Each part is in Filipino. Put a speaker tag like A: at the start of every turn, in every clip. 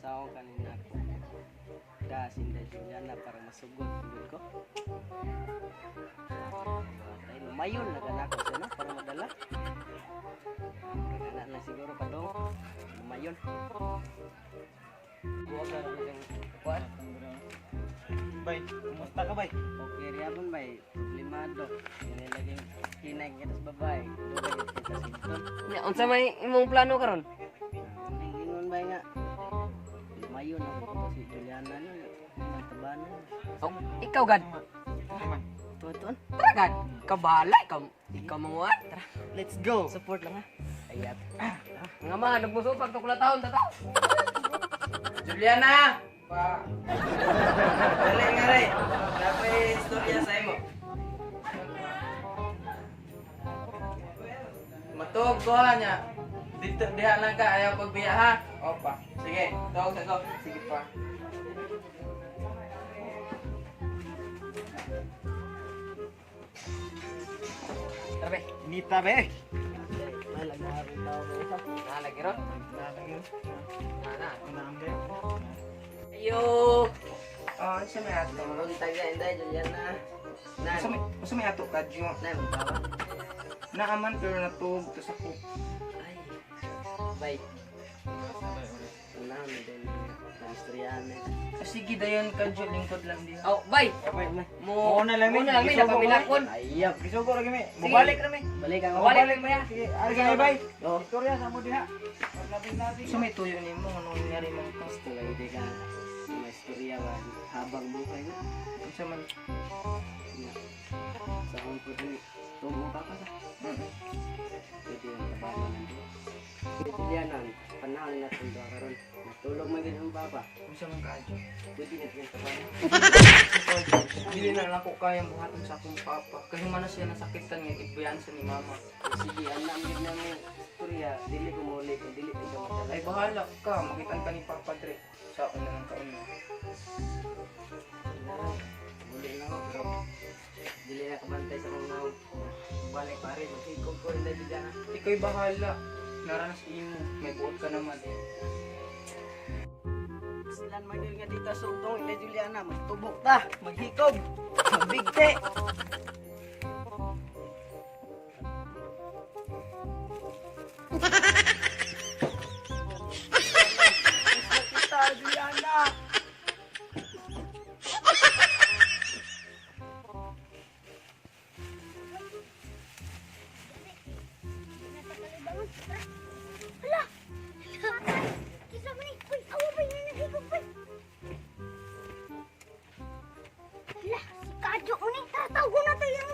A: Saong kanina ko. Dasin da Juliana para masugod tugod ko. Ay lumayon naganak ko siya no para madala. Nagana na siguro pa dong. Lumayon. Buwag na lang yung kuwan.
B: Bay, kumusta ka bay?
A: Okay, riyabon bay. Problemado. Yan laging hinay kita sa babae. Dugay kita sinton.
C: Ya, unsa may imong plano karon?
A: Ingon bay nga. Lumayon ako si Juliana no. Tabanan.
C: Oh, ikaw gad.
B: Naman.
A: Tuton.
C: Tara gad. Kabala ikaw manguat. Tara.
B: Let's go.
A: Support lang ha. Ayat.
C: Nga man nagmuso pag tukula taon ta. Juliana. Pa. Dali nga re. Dapat istorya sa imo. Matug ko niya. Dito diha lang ka ayaw pagbiya ha. Opa. Sige, tawag sa ko. Sige pa. Tara be.
B: Nita be.
A: May lagari tao ko isa.
C: Lagi ron.
B: Nalagyo.
C: Ana.
B: Naambe.
C: Ayo.
B: Oh, isa may ato.
A: Untag ya inday Juliana. Nan.
B: Usa may ato ka Jun.
A: Nan bawa.
B: Naaman pero natug to sa ko.
A: Ay. Bay. Una mi din. Istoryahan eh.
B: Sige dayon ka Jun lingkod lang di.
C: Oh, bay.
B: Bay.
C: Mo
B: Muna lang,
C: Muna lang mi napamilakon.
A: Ayap.
B: Gisugo lagi mi. Mubalik ra mi.
A: Balik ang
C: Balik mo ya.
B: Sige, ari ka bay.
A: Oh.
B: Istorya sa mo diha. Nabi. Sa may tuyo nimo ano nangyari man to?
A: Gusto lang hindi ka. May istorya ba? Habang buhay na.
B: Unsa man?
A: Sa kong po din. Tumo ka pa sa. Pwede yung tabanan nito. Juliana, panahon na itong doon karon. Natulog mo din ang baba.
B: Unsa man ka Jun?
A: Pwede na yung tabanan.
B: Dili na lang ko kayang buhaton sa akong papa. Kasi man na siya nasakitan nga igbayan sa ni mama.
A: Sige, alam yun na may istorya. Dili ko muli. Dili ko madala.
B: Ay bahala ka, makitan ka ni Papa Dre. Sa ako na lang kauna.
A: Muli na ako. Pero dili na kabantay sa mga balik pa rin. Higog ko rin na Juliana.
B: Ikaw'y bahala. Naranas imo. May buot ka naman eh.
A: Silan magil nga dito sa utong ila Juliana. Magtubok ta. Maghikog. Magbigte. Kita Juliana.
D: Hala! Kisa mo ni, uy, awa ba yung nagigog ba? Hala, si Kadyo mo ni, tatago na to yung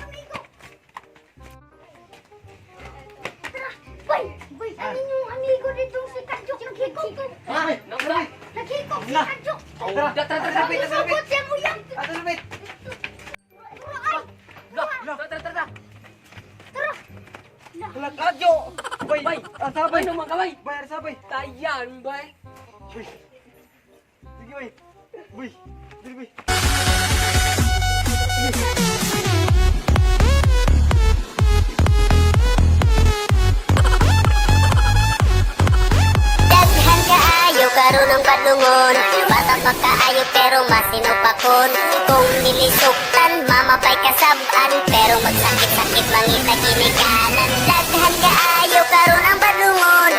D: amigo. Tara, boy, boy, ano yung amigo dito si Kadyo? Naghigog.
B: Ay! Nakray!
D: Naghigog si Kadyo.
C: Tara,
D: Isabot siya mo yan.
B: Ato lumit!
D: Tara,
C: Tara.
D: tara.
B: Wala kadyo! Bay!
C: Bay!
B: Ang sabay!
C: Bay naman ka, bay!
B: Bayar sabay!
C: Tayan, bay!
B: Bay! Sige bay! Bay! Dili bay!
E: Daghan kaayo karon ang padungon. Bata pa kaayo pero masinupakon. Kung nilisuktan mamapay kasaban, pero magsakit-sakit mangita ginikanan. Daghan kaayo karon ang padungon.